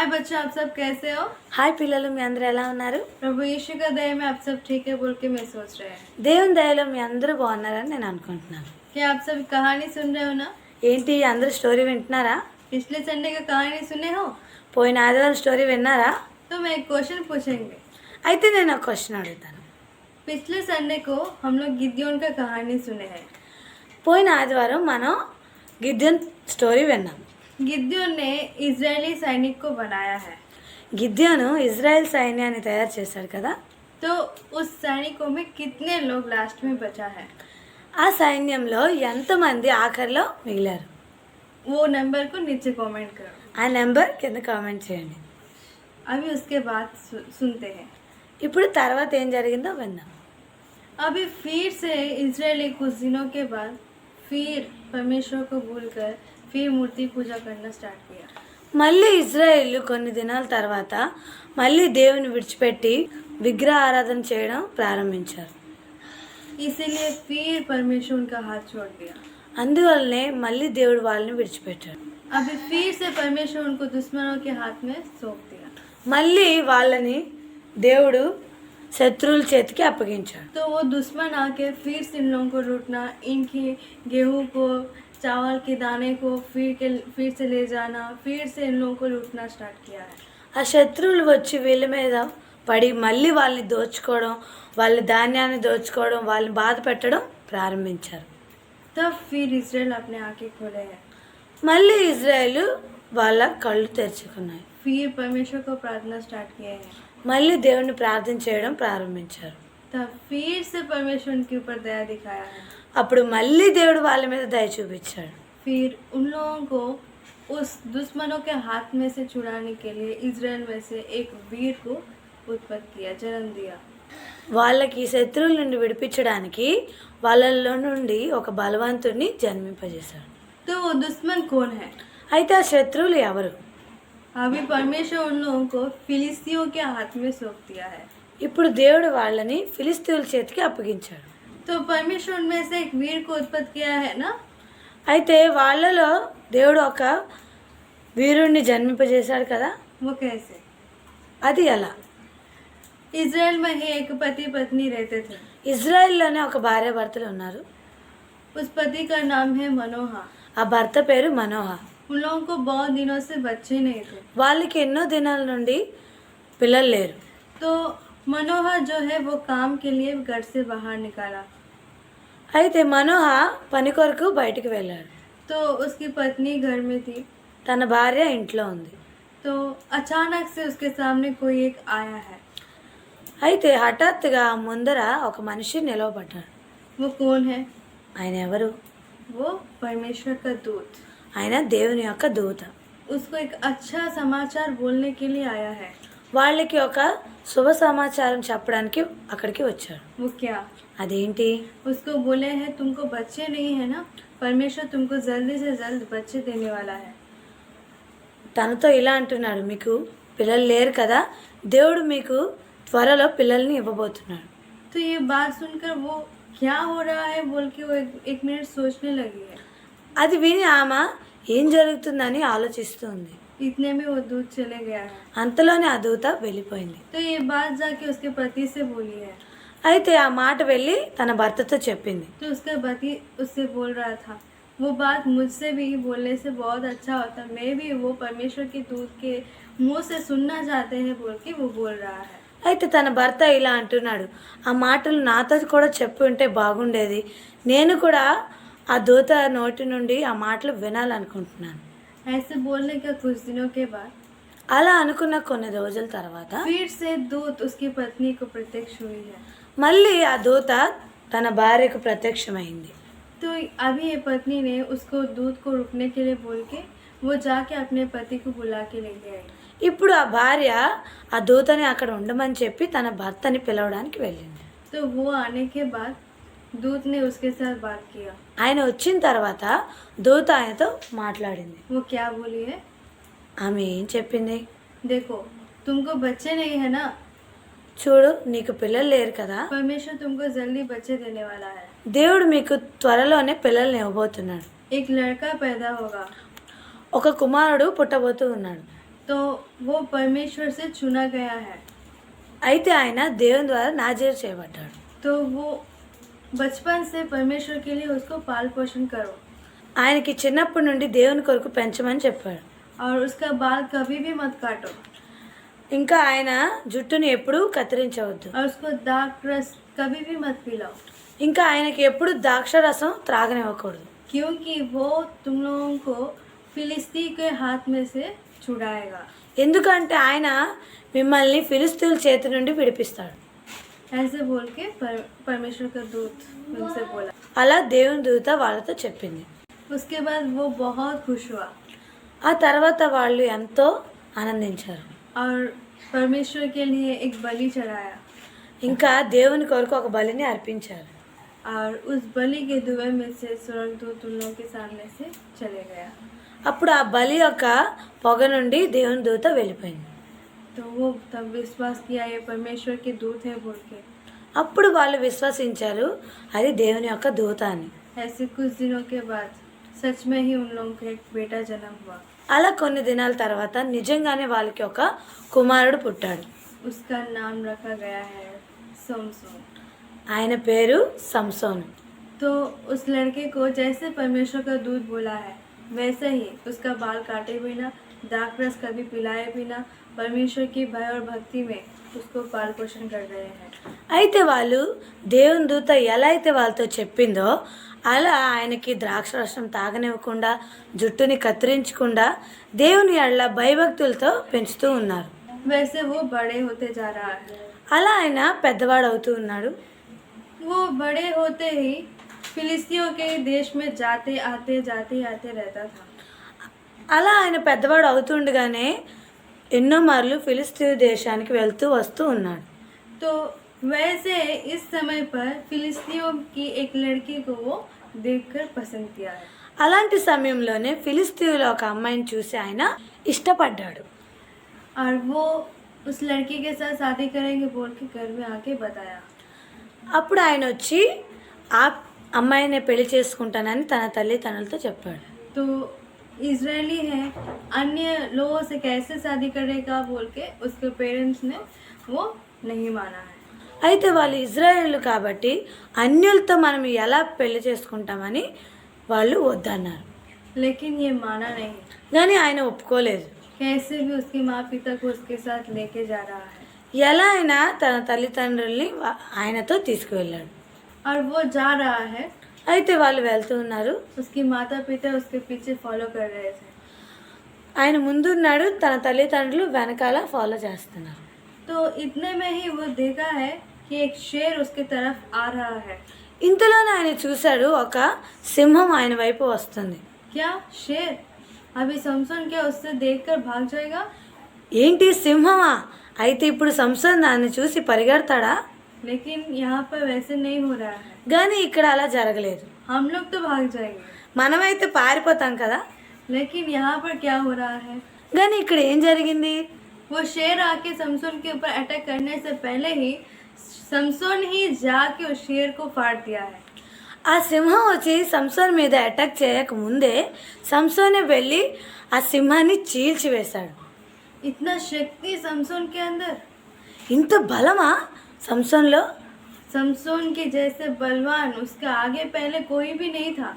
हाय बच्चों, आप सब कैसे हो? హాయ్ పిల్లలు, మీ అందరూ ఎలా ఉన్నారు? प्रभु यीशु का दया में आप सब ठीक है बोल के मैं सोच रहे हैं। దేవుని దయలో మీ అందరూ బాగున్నారని నేను అనుకుంటున్నాను. क्या आप सब कहानी सुन रहे हो ना? ఏంటి అందరూ స్టోరీ వింటున్నారా? पिछले संडे का कहानी सुने हो? పోయిన ఆదివారం స్టోరీ విన్నారా? तो मैं एक क्वेश्चन पूछेंगे। అయితే నేను ఒక క్వశ్చన్ అడుగుతాను. पिछले संडे को हम लोग गिद्योन का कहानी सुने हैं। పోయిన ఆదివారం మనం గిద్యోన్ స్టోరీ విన్నాం. गिद्योन ने इजरायली सैनिक को बनाया है। గిద్యోను ఇజ్రాయెల్ సైన్యాన్ని తయారు చేశాడు కదా. तो उस सैनिकों में कितने लोग लास्ट में बचा है? ఆ సైన్యంలో ఎంతమంది ఆఖరిలో మిగిలారు? वो नंबर को नीचे कमेंट करो। ఆ నెంబర్ కింద కామెంట్ చేయండి. अभी उसके बाद सुनते हैं। ఇప్పుడు తర్వాత ఏం జరిగిందో విందాం. अभी फिर से इजरायली कुछ दिनों के बाद फिर परमेश्वर को भूलकर फिर मूर्ति पूजा करना स्टार्ट किया। మళ్ళీ ఇజ్రాయేల్ కొన్ని దినాల తర్వాత మళ్ళీ దేవుని విడిచిపెట్టి విగ్రహ ఆరాధన చేయడం ప్రారంభించారు. इसीलिए फिर परमेश्वर उनका हाथ छोड़ दिया। అందువల్లనే మళ్ళీ దేవుడు వాళ్ళని విడిచిపెట్టాడు. अभी फिर से परमेश्वर उनको दुश्मनों के हाथ में सौंप दिया। మళ్ళీ వాళ్ళని దేవుడు శత్రువుల చేతికి అప్పగించాడు. तो वो दुश्मन आके फिर से इन लोगों को लूटना, इनके गेहूं को, चावल के दाने को फिर से ले जाना, फिर से इन लोगों को लूटना स्टार्ट किया है। ఆ శత్రువులు వచ్చి వీళ్ళ మీద పడి మళ్ళీ వాళ్ళని దోచుకోవడం, వాళ్ళ ధాన్యాన్ని దోచుకోవడం, వాళ్ళని బాధ పెట్టడం ప్రారంభించారు. तब फिर इजराइल अपने आंखें खोले हैं। మళ్ళీ ఇజ్రాయేల్ వాళ్ళ కళ్ళు తెరుచుకున్నాయి. फिर परमेश्वर को प्रार्थना स्टार्ट किए हैं। మళ్ళీ దేవుని ప్రార్థన చేయడం ప్రారంభించారు. तब फिर से परमेश्वर उनके ऊपर दया दिखाया है। అప్పుడు మళ్ళీ దేవుడు వాళ్ళ మీద దయ చూపించాడు. फिर उन लोगों को उस दुश्मनों के हाथ में से छुड़ाने के लिए इजराइल में से एक वीर को उत्पत्ति किया, जन्म दिया। వాళ్ళకి శత్రువుల నుండి విడిపించడానికి వాళ్ళలో నుండి ఒక బలవంతుడిని జన్మింపజేశాడు. तो वो दुश्मन कौन है? అయితే ఆ శత్రువులు ఎవరు? अभी परमेश्वर उन लोगों को फिलिस्तियों के हाथ में सौंप दिया है। ఇప్పుడు దేవుడు వాళ్ళని ఫిలిస్తీయుల చేతికి అప్పగించాడు. तो परमेश्वर उनमें से एक वीर को उत्पत्ति किया है ना। అయితే వాళ్ళలో దేవుడు ఒక వీరుణ్ణి జన్మింపజేశాడు కదా. वो कैसे? అది ఎలా? इजराइल में ही एक पति पत्नी रहते थे। ఇజ్రాయెల్లోనే ఒక భార్య భర్తలు ఉన్నారు. उस पति का नाम है मनोहा। ఆ భర్త పేరు మనోహ. उन लोगों को बहुत दिनों से बच्चे नहीं थे। వాళ్ళకి ఎన్నో దినాల నుండి పిల్లలు లేరు. तो मनोहर जो है वो काम के लिए घर से बाहर निकाला। అయితే మనోహ పని కొరకు బయటికి వెళ్ళాడు. तो उसकी पत्नी घर में थी। తన భార్య ఇంట్లో ఉంది. तो अचानक से उसके सामने कोई एक आया है। అయితే హఠాత్తుగా ముందర ఒక మనిషి నిలవబడ్డాడు. वो कौन है? ఆయన ఎవరు? वो परमेश्वर का दूत। ఆయన దేవుని యొక్క దూత. उसको एक अच्छा समाचार बोलने के लिए आया है। వాళ్ళకి ఒక శుభ సమాచారం చెప్పడానికి అక్కడికి వచ్చాడు. वो क्या? అదేంటి? उसको बोले हैं तुमको बच्चे नहीं है ना, परमेश्वर तुमको जल्दी से जल्द बच्चे देने वाला है। తనతో ఇలా అంటున్నాడు, మీకు పిల్లలు లేరు కదా, దేవుడు మీకు త్వరలో పిల్లల్ని ఇవ్వబోతున్నాడు. तो ये बात सुनकर वो क्या हो रहा है बोल के वो एक मिनट सोचने लगी है। అది విని ఆమె ఏం జరుగుతుందని ఆలోచిస్తుంది. इतने में वो दूध चले गया है। అంతలోనే ఆ దూత వెళ్ళిపోయింది. तो ये बात जाके उसके पति से बोली है। అయితే ఆ మాట వెళ్ళి తన భర్తతో చెప్పింది. तो उसका पति उससे बोल रहा था, वो बात मुझसे भी बोलने से बहुत अच्छा होता, मैं भी वो परमेश्वर के दूत के मुंह से सुनना चाहते हैं बोल के वो बोल रहा है। అయితే తన భర్త ఇలా అంటున్నాడు, ఆ మాటలు నాతో కూడా చెప్పి ఉంటే బాగుండేది, నేను కూడా ఆ దూత నోటి నుండి ఆ మాటలు వినాలనుకుంటున్నాను. ऐसे बोलने के कुछ दिनों के बाद అలా అనుకున్న కొన్ని రోజుల తర్వాత फिर से दूत उसकी पत्नी को प्रत्यक्ष हुई है। మళ్ళీ ఆ దూత తన భార్యకు ప్రత్యక్షమైంది. तो अभी ये पत्नी ने उसको दूध को रुकने के लिए बोल के वो जाके अपने पति को बुला के लेके आई। ఇప్పుడు ఆ భార్య ఆ దూతని అక్కడ ఉండమని చెప్పి తన భర్తని పిలవడానికి వెళ్ళింది. तो वो आने के बाद दूत ने उसके साथ बात किया। ఆయన వచ్చిన తర్వాత దూత ఆయనతో మాట్లాడింది. वो क्या बोली है? ఆమె ఏం చెప్పింది? देखो तुमको बच्चे नहीं है ना, చూడు, నీకు పిల్లలు లేరు కదా, परमेश्वर तुमको जल्दी बच्चे देने वाला है। దేవుడు మీకు త్వరలోనే పిల్లల్ని ఇవ్వబోతున్నాడు. एक लड़का पैदा होगा। ఒక కుమారుడు పుట్టబోతూ ఉన్నాడు. तो वो परमेश्वर से चुना गया है। అయితే ఆయన దేవుని ద్వారా నాజీరు చేయబడ్డాడు. तो वो बचपन से परमेश्वर के लिए उसको पाल पोषण करो ఆయనకి చిన్నప్పటి నుండి దేవుని కొరకు పెంచమని చెప్పాడు. और उसका बाल कभी भी मत काटो ఇంకా ఆయన జుట్టుని ఎప్పుడూ కత్తిరించవద్దు. और उसको दाग रस कभी भी मत पिलाओ, ఇంకా ఆయనకి ఎప్పుడు ద్రాక్ష రసం త్రాగనివ్వకూడదు. क्योंकि वो तुम लोगों को फिलिस्ती के हाथ में से छुड़ाएगा। ఎందుకంటే ఆయన మిమ్మల్ని ఫిలిస్తీయుల చేతి నుండి విడిపిస్తాడు. ऐसे बोल के परमेश्वर का दूत उनसे बोला। అలా దేవుని దూత వాళ్ళతో చెప్పింది. उसके बाद वो बहुत खुश हुआ ఆ తర్వాత వాళ్ళు ఎంతో ఆనందించారు. और परमेश्वर के लिए एक बलि चढ़ाया ఇంకా దేవుని కొరకు ఒక బలిని అర్పించారు. और उस बलि के धुएं में से स्वर्गदूत उन लोगों के सामने से चले गया। అప్పుడు ఆ బలి యొక్క పొగ నుండి దేవుని దూత వెళ్ళిపోయింది. तो वो तब विश्वास किया ये परमेश्वर के दूत है बोल के। అప్పుడు వాళ్ళు విశ్వసించారు అది దేవుని యొక్క దూత అని. ऐसे कुछ दिनों के बाद सच में ही उन लोगों को एक बेटा जन्म हुआ। అలా కొన్ని దినాల తర్వాత నిజంగానే వాళ్ళకి ఒక కుమారుడు పుట్టాడు. उसका नाम रखा गया है समसोन। ఆయన పేరు సంసోను. तो उस लड़के को जैसे परमेश्वर का दूत बोला है वैसे ही उसका बाल काटे बिना, दाग रस कभी पिलाए बिना, परमेश्वर की भय और भक्ति में उसको पाल पोषण कर रहे हैं। అయితే వాళ్ళు దేవుని దూత ఎలా అయితే వాళ్ళతో చెప్పిందో అలా ఆయనకి ద్రాక్ష రసం తాగనివ్వకుండా జుట్టుని కత్తిరించకుండా దేవుని ఎడల భయభక్తులతో పెంచుతూ ఉన్నారు. वैसे वो बड़े होते जा रहा है। అలా ఆయన పెద్దవాడు అవుతూ ఉన్నాడు. वो बड़े होते ही फिलिस्तियों के देश में जाते आते रहता था। అలా ఆయన పెద్దవాడు అవుతుండగానే ఎన్నో మార్లు ఫిలిస్తీన్ దేశానికి వెళ్తూ వస్తూ ఉన్నాడు. तो वैसे इस समय पर फिलिस्तियों की एक लड़की को वो देखकर पसंद किया है। అలాంటి సమయంలోనే ఫిలిస్తీన్లో ఒక అమ్మాయిని చూసి ఆయన ఇష్టపడ్డాడు. और वो उस लड़की के साथ शादी करेंगे बोल के घर में आके बताया। అప్పుడు ఆయన వచ్చి ఆ అమ్మాయిని పెళ్లి చేసుకుంటానని తన తల్లిదండ్రులతో చెప్పాడు. तो इजरायली है, अन्य लोगों से कैसे शादी करेगा बोल के उसके पेरेंट्स ने वो नहीं माना है। అయితే వాళ్ళు ఇజ్రాయేళ్ళు కాబట్టి అన్యులతో మనం ఎలా పెళ్లి చేసుకుంటామని వాళ్ళు వద్దన్నారు. लेकिन ये माना नहीं, కానీ ఆయన ఒప్పుకోలేదు. कैसे भी उसके माँ पिता को उसके साथ लेके जा रहा है ఎలా అయినా తన తల్లిదండ్రుల్ని ఆయనతో తీసుకువెళ్ళాడు. और वो जा रहा है। అయితే వాళ్ళు వెళ్తూ ఉన్నారు. उसके माता पिता उसके पीछे फॉलो कर रहे थे। ఆయన ముందున్నాడు, తన తల్లిదండ్రులు వెనకాల ఫాలో చేస్తున్నారు. तो इतने में ही वो देखा है कि एक शेर उसके तरफ आ रहा है। ఇంతలోనే ఆయన చూశాడు ఒక సింహం ఆయన వైపు వస్తుంది. क्या शेर? अभी समसोन क्या उससे देखकर भाग जाएगा? ఏంటి సింహమా? అయితే ఇప్పుడు సంసోన్ దాన్ని చూసి పరిగెడతాడా? लेकिन यहाँ पर वैसे नहीं हो रहा है। కానీ ఇక్కడ అలా జరగలేదు. हम लोग तो भाग जाएंगे, మనమైతే పారిపోతాం కదా. लेकिन यहाँ पर क्या हो रहा है? కానీ ఇక్కడ ఏం జరిగింది? वो शेर आके समसोन के ऊपर अटैक करने से पहले ही समसोन ही जाके उस शेर को फाड़ दिया है। ఆ సింహం వచ్చి సంసోన్ మీద అటాక్ చేయక ముందే సంసోనే వెళ్ళి ఆ సింహాన్ని చీల్చివేశాడు. इतना शक्ति समसोन के अंदर। ఇంత బలమా సంసోన్లో? समसोन के जैसे बलवान उसका आगे पहले कोई भी नहीं था।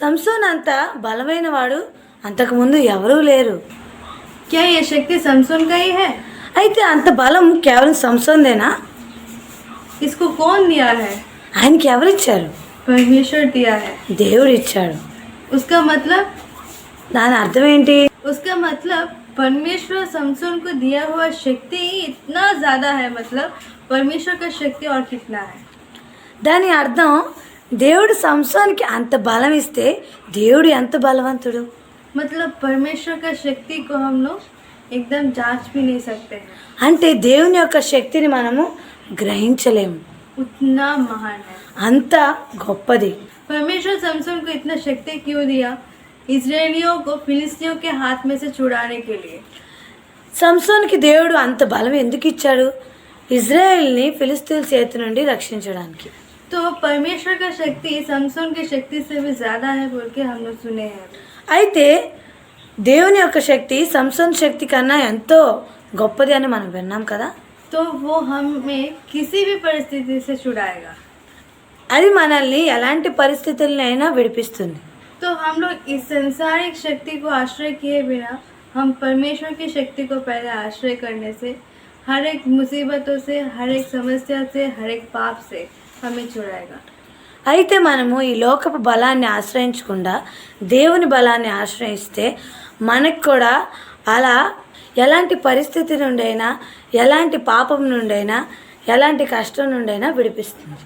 సంసోన్ అంత బలమైన వాడు అంతకుముందు ఎవరూ లేరు. क्या ये शक्ति समसोन का ही है? అయితే అంత బలం కేవలం సంసోన్దేనా? इसको कौन दिया है? ఆయనకి ఎవరిచ్చారు? परमेश्वर दिया है। దేవుడు ఇచ్చాడు. उसका मतलब దాని అర్థం ఏంటి? उसका मतलब परमेश्वर समसोन को दिया हुआ शक्ति ही इतना ज़्यादा है। मतलब परमेश्वर का शक्ति और कितना है? దాని అర్థం దేవుడు సంసోన్కి అంత బలం ఇస్తే దేవుడు ఎంత బలవంతుడు. मतलब परमेश्वर का शक्ति को हम लोग एकदम जांच भी नहीं सकते हैं, అంటే దేవుని యొక్క శక్తిని మనము గ్రహించలేము. उतना महान है। అంత గొప్పది. परमेश्वर समसोन को इतना शक्ति क्यों दिया? इजरायलियों को फिलिस्तियों के हाथ में से छुड़ाने के लिए। సంసోన్కి దేవుడు అంత బలం ఎందుకు ఇచ్చాడు? ఇజ్రాయెల్ని ఫిలిస్తీన్ల చేతి నుండి రక్షించడానికి. तो परमेश्वर का शक्ति समसोन की शक्ति से भी ज़्यादा है बोल के हम लोग सुने हैं। అయితే దేవుని యొక్క శక్తి సంసోన్ శక్తి కన్నా ఎంతో గొప్పది అని మనం విన్నాం కదా. तो वो हमें किसी भी परिस्थिति से छुड़ाएगा. అది మనల్ని ఎలాంటి పరిస్థితులనైనా విడిపిస్తుంది. तो हम लोग इस संसारिक शक्ति को आश्रय किए बिना हम परमेश्वर की शक्ति को पहले आश्रय करने से हर एक मुसीबतों से, हर एक समस्या से, हर एक पाप से हमें छुड़ाएगा. అయితే మనము ఈ లోకపు బలాన్ని ఆశ్రయించకుండా దేవుని బలాన్ని ఆశ్రయిస్తే మనకు కూడా అలా ఎలాంటి పరిస్థితి నుండైనా, ఎలాంటి పాపం నుండైనా, ఎలాంటి కష్టం నుండైనా విడిపిస్తుంది.